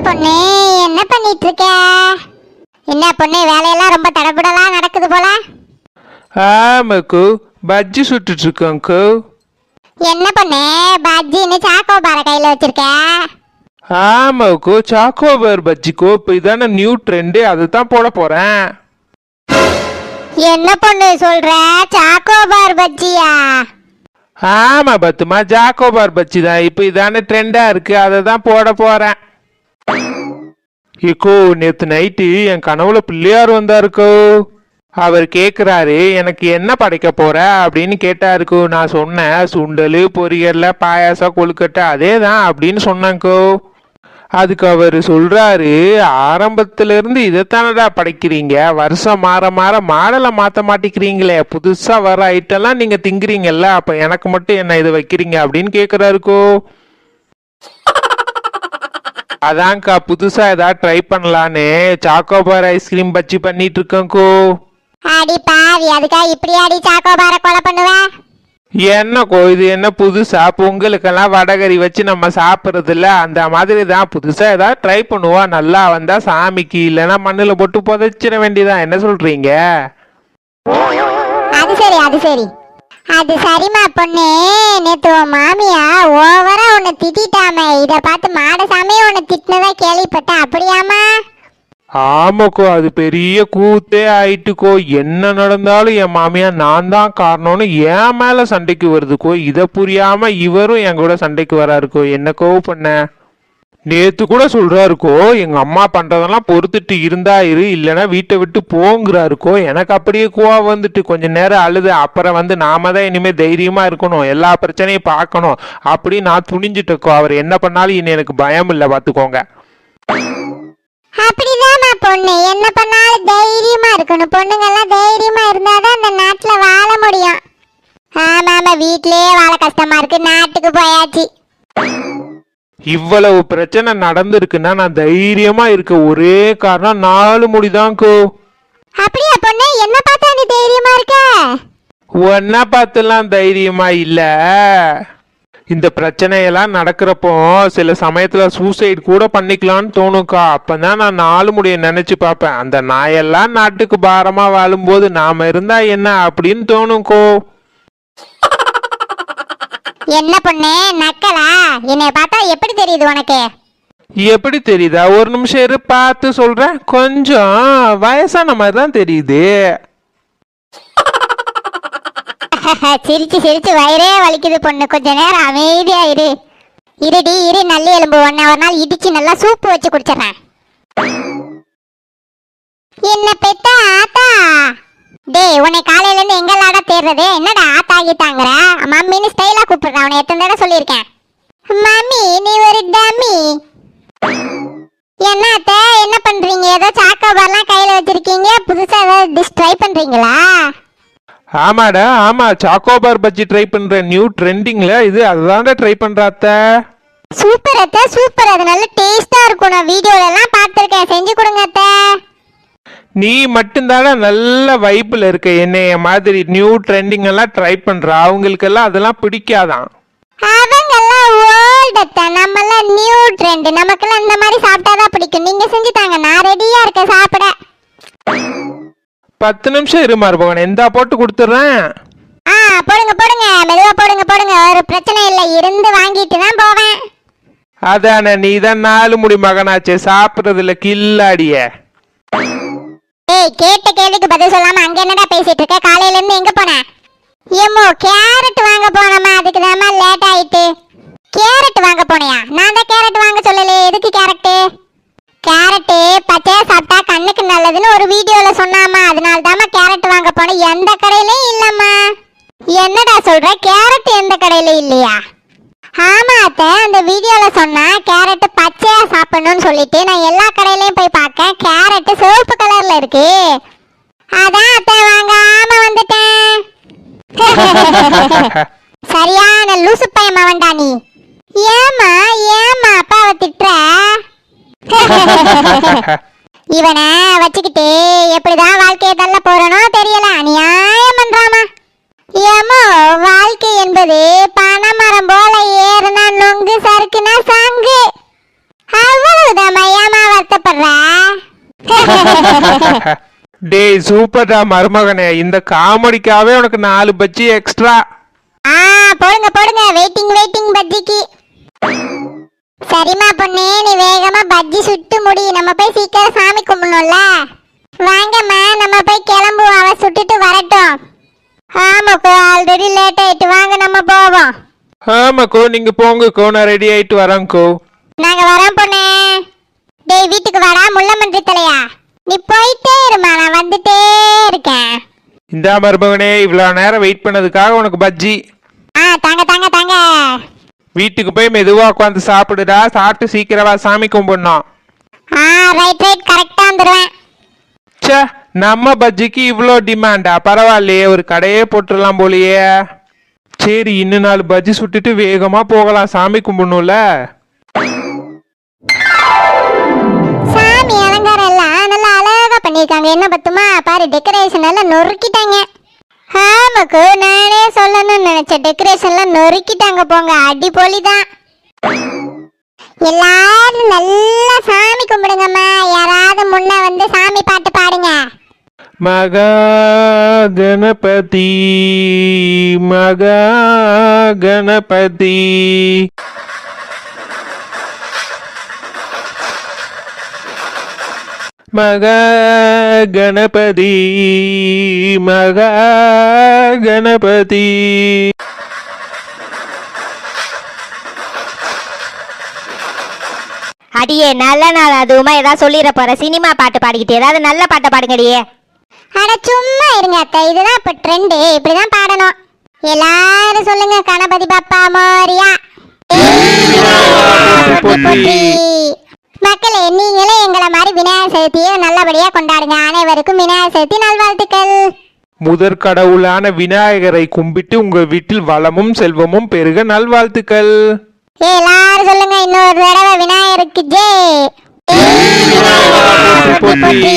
பொண்ணு, என்ன பண்ணிட்டு இருக்க? என்ன பொண்ணு, வேலையெல்லாம் ரொம்ப தடபுடலா நடக்குது போல. ஆமாக்கோ, பஜ்ஜி சுட்டுட்டு இருக்கோங்கோ. என்ன பொண்ணு, பஜ்ஜின்னு சாக்கோபார கையில வச்சிருக்க? ஆமாக்கோ, சாக்கோபார் பஜ்ஜிக்கோ. இப்போ இதான நியூ ட்ரெண்டு, அதை தான் போட போறேன். என்ன பொண்ணு சொல்ற, சாக்கோபார் பஜ்ஜியா? ஆமா பத்துமா, சாக்கோபார் பஜ்ஜி தான் இப்போ இதான ட்ரெண்டா இருக்கு, அதை தான் போட போறேன். ஏக்கோ, நேத்து நைட்டு என் கனவுல பிள்ளையார் வந்தாருக்கோ. அவர் கேக்குறாரு எனக்கு என்ன படைக்க போற அப்படின்னு கேட்டாருக்கோ. நான் சொன்னேன் சுண்டல் பொரியல்ல பாயாசம் கொழுக்கட்டை அதே தான் அப்படின்னு சொன்னேங்கோ. அதுக்கு அவர் சொல்றாரு, ஆரம்பத்துல இருந்து இதைத்தானடா படைக்கிறீங்க, வருஷம் மாற மாற மாடலை மாத்த மாட்டேங்கிறீங்களே, புதுசா வர ஐட்டம்லாம் நீங்க திங்குறீங்கல்ல, அப்ப எனக்கு மட்டும் என்ன இதை வைக்கிறீங்க அப்படின்னு கேக்குறாருக்கோ. அதான்க்கா புதுசா ஏதாவது ட்ரை பண்ணலான்னு சாக்கோபார் ஐஸ்கிரீம் பஜ்ஜி பண்ணிட்டு இருக்கேன்கோ. அடி பாவி, அதுக்கா இப்படி அடி சாக்கோபார கொலை பண்ணுவ? என்னக்கோ இது என்ன புதுசா, பொங்கலுக்கெல்லாம் வடகறி வச்சு நம்ம சாப்பிட்றது இல்ல, அந்த மாதிரி தான் புதுசா ஏதாவது ட்ரை பண்ணுவோம், நல்லா வந்தா சாமிக்கு, இல்லைன்னா மண்ணுல போட்டு புதைச்சிட வேண்டியதான். என்ன சொல்றீங்க? அது சரி அது சரி அது சரிம்மா பொண்ணு, நேத்து உன் மாமியா ஓவரா உன்னை திட்டாம, இத பார்த்து மாடசாமி உன்னை திட்டினதா கேள்விப்பட்டேன், அப்படியாமா? ஆமாக்கோ, அது பெரிய கூத்தே ஆயிட்டுக்கோ. என்ன நடந்தாலும் என் மாமியா நான் தான் காரணம்னு என் மேல சண்டைக்கு வருதுக்கோ. இதை புரியாம இவரும் என் கூட சண்டைக்கு வராருக்கோ. என்னக்கோ பண்ண நேத்து கூட சொல்றாருக்கோ, எங்க அம்மா பண்றதெல்லாம் பொறுத்துட்டு இருந்தா இரு, இல்லைன்னா வீட்டை விட்டு போங்கிறாருக்கோ. எனக்கு அப்படியே கோவம் வந்துட்டு கொஞ்ச நேரம் அழுது, அப்புறம் வந்து நாம தான் இனிமே தைரியமா இருக்கணும், எல்லா பிரச்சனையும் பார்க்கணும் அப்படி நான் துணிஞ்சிட்டக்கோ. அவர் என்ன பண்ணாலும் இனி எனக்கு பயம் இல்லை, பாத்துக்கோங்க. அப்படிதாம்மா பொண்ணு, என்ன பண்ணாலும் தைரியமா இருக்கணும். பொண்ணுங்க எல்லாம் தைரியமா இருந்தாதான் அந்த நாட்டுல வாழ முடியும். ஆமாமா, வீட்லயே வாழ கஷ்டமா இருக்கு, நாட்டுக்கு போயாச்சு. இவ்வளவு பிரச்சனை நடந்திருக்குன்னா நான் தைரியமா இருக்க ஒரே காரணம் 4 முடிதான்கோ. அப்படியா பொண்ணு, என்ன பார்த்தா நீ தைரியமா இருக்க? ஒன்னா பார்த்துலாம் தைரியமா இல்ல, இந்த பிரச்சனையெல்லாம் நடக்கிறப்போ சில சமயத்துல சூசைட் கூட பண்ணிக்கலாம்னு தோணுக்கா. அப்பதான் நான் 4 முடிய நினைச்சு பார்ப்பேன், அந்த நாயெல்லாம் நாட்டுக்கு பாரமா வாழும்போது நாம இருந்தா என்ன அப்படின்னு தோணுக்கோ. என்ன பொண்ணு நக்கலா? என்னை பார்த்தா எப்படி தெரியுது உனக்கு? எப்படி தெரியுதா? ஒரு நிமிஷம் இரு, பார்த்து சொல்றேன். கொஞ்சம் வயசான மாதிரி தான் தெரியுது. சிரிச்சு சிரிச்சு வயிறே வலிக்குது பொண்ணு, கொஞ்ச நேரம் அமைதியா இரு. இருடி இரு, நல்லி எலும்பு ஒன்ன ஒரு நாள் இடிச்சு நல்லா சூப்பு வச்சு குடிச்சிடறேன். என்ன பெத்த ஆத்தா? டேய், உன்னை காலையில இருந்து எங்கெல்லாடா தேடுறது? என்னடா ஆத்தா ஆகிட்டாங்கற? மம்மின்னு ஸ்டைலா கூப்பிடுறா, உன்னை எத்தனை தடவை சொல்லியிருக்கேன். மம்மி நீ ஒரு டம்மி. என்ன அத்தை, என்ன பண்றீங்க? ஏதோ சாக்கோபார்லாம் கையில வச்சிருக்கீங்க, புதுசா ஏதாவது டிஷ் ட்ரை பண்றீங்களா? ஆமாடா, ஆமா, சாக்கோபார் பஜ்ஜி ட்ரை பண்ற, நியூ ட்ரெண்டிங்ல இது, அதுதான்டா ட்ரை பண்ற அத்தை. சூப்பர் அத்தை சூப்பர், அது நல்ல டேஸ்டா இருக்கும், நான் வீடியோல எல்லாம் பார்த்திருக்கேன், செஞ்சு கொடுங்க அத்தை. நீ மட்டும்தானே நல்ல வைப்பில் இருக்க, என்னைய மாதிரி நியூ ட்ரெண்டிங் எல்லாம் ட்ரை பண்ற, அவங்களுக்கெல்லாம் அதெல்லாம் பிடிக்காதான். அவங்கெல்லாம் ஓல்ட் அத்தை, நம்மெல்லாம் நியூ ட்ரெண்ட், நமக்கெல்லாம் இந்த மாதிரி சாப்பிட்டாதான் பிடிக்கும். நீங்க செஞ்சு தாங்க, நான் ரெடியா இருக்கேன் சாப்பிட. 10 நிமிஷம் இரு மருமகன், எந்தா போட்டு கொடுத்துட்றேன். போடுங்க போடுங்க, மெதுவா போடுங்க போடுங்க, ஒரு பிரச்சனை இல்லை, இருந்து வாங்கிட்டு தான் போவேன். அதானே, நீ தான் 4 முடி மகனாச்சே, சாப்பிட்றதுல கில்லாடிய. ஏய், கேட்ட கேள்விக்கு பதில் சொல்லாம அங்க என்னடா பேசிட்டு இருக்க? காலையில இருந்து எங்க போன? ஏமோ கேரட் வாங்க போனமா, அதுக்கு தாமா லேட் ஆயிட்டு. கேரட் வாங்க போனியா? நான் தான் கேரட் வாங்க சொல்லல, எதுக்கு கேரட்? கேரட் பச்சையா சாப்பிட்டா கண்ணுக்கு நல்லதுன்னு ஒரு வீடியோல சொன்னாமா, அதனால தாமா கேரட் வாங்க போனேன். எந்த கடையிலயும் இல்லம்மா. என்னடா சொல்ற, கேரட் எந்த கடையில இல்லையா? ஆமா அத்தை, அந்த வீடியோல சொன்னா கேரட் பச்சையா சாப்பிடணும்னு சொல்லிட்டு நான் எல்லா கடையிலயும் போய் பார்க்க, கேரட் சிவப்பு கலர்ல இருக்கு, அதான் அத்தை வாங்காம வந்துட்டேன். சரியான லூசு பையன் அவன்டா நீ. ஏமா ஏமா அப்பாவை திட்டுற? இவனை வச்சுக்கிட்டு எப்படிதான் வாழ்க்கையை தள்ள போறனோ தெரியல, அநியாயம் பண்றாமா. ஏமோ வாழ்க்கை என்பது பனைமரம் போல ஏறுனா நொங்கு, சறுக்குனா சாங்கு, அவ்வளவுதாம்மா. டேய் சூப்பர்டா மருமகனே, இந்த காமெடிக்காவே உனக்கு 4 பஜ்ஜி எக்ஸ்ட்ரா. ஆ போடுங்க போடுங்க, வெயிட்டிங் வெயிட்டிங் பஜ்ஜிக்கு. சரிம்மா பொண்ணு, நீ வேகமா பஜ்ஜி சுட்டு முடி, நம்ம போய் சீக்கிரம் சாமி கும்பிடணும்ல. வாங்கம்மா நம்ம போய் கிளம்புவோம், அவ சுட்டுட்டு வரட்டும். ஆமாக்கோ ஆல்ரெடி லேட் ஆயிட்டு, வாங்க நம்ம போவோம். ஆமாக்கோ நீங்க போங்கக்கோ, நான் ரெடி ஆயிட்டு வரேன்க்கோ. நாங்க வரோம் பொண்ணு. டேய் வீட்டுக்கு வாடா முள்ள மன்றி தலையா, நீ போயிட்டே இருமா, நான் வந்துட்டே இருக்கேன். இந்த மருமகனே, இவ்வளவு நேரம் வெயிட் பண்ணதுக்காக உனக்கு பஜ்ஜி. தாங்க தாங்க தாங்க. வீட்டுக்கு போய் மெதுவா உட்காந்து சாப்பிடுடா, சாப்பிட்டு சீக்கிரமா சாமி கும்பிடணும். ரைட் ரைட், கரெக்டா வந்துடுவேன். ச்சே, நம்ம பஜ்ஜிக்கு இவ்வளோ டிமாண்டா? பரவாயில்லையே, ஒரு கடையே போட்டுடலாம் போலியே. சரி, இன்னும் 4 பஜ்ஜி சுட்டுட்டு வேகமா போகலாம், சாமி கும்பிடணும்ல. சாமி அலங்காரம் எல்லாம் நல்லா அழகா பண்ணிருக்காங்க, என்ன பத்துமா பாரு, டெக்கரேஷன் எல்லாம் நொறுக்கிட்டாங்க. ஆமாக்கு நானே சொல்லணும்னு நினைச்சேன், டெக்கரேஷன்லாம் நொறுக்கிட்டாங்க போங்க, அடிப்பொலி தான். எல்லாரும் நல்லா சாமி கும்பிடுங்கம்மா, யாராவது முன்ன வந்து சாமி பாட்டு பாடுங்க. மகா கணபதி மகா கணபதி. மகா கணபதி மகா கணபதி. அடியே நல்ல நாள் அதுவுமா ஏதாவது சொல்லிட போற, சினிமா பாட்டு பாடிக்கிட்டு ஏதாவது நல்ல பாட்டை பாடுங்கடியே. அட சும்மா இருங்க அத்தை, இதுதான் இப்ப ட்ரெண்டு, இப்படிதான் பாடணும். எல்லாரும் சொல்லுங்க, கணபதி பப்பா மோரியா. மக்களே, நீங்களே எங்களை மாதிரி விநாயகர் சதுர்த்தியை நல்லபடியா கொண்டாடுங்க. அனைவருக்கும் விநாயகர் சதுர்த்தி நல்வாழ்த்துக்கள். முதற் கடவுளான விநாயகரை கும்பிட்டு உங்கள் வீட்டில் வளமும் செல்வமும் பெருக நல்வாழ்த்துக்கள். எல்லாரும் சொல்லுங்க இன்னொரு தடவை, விநாயகருக்கு ஜெய். போற்றி.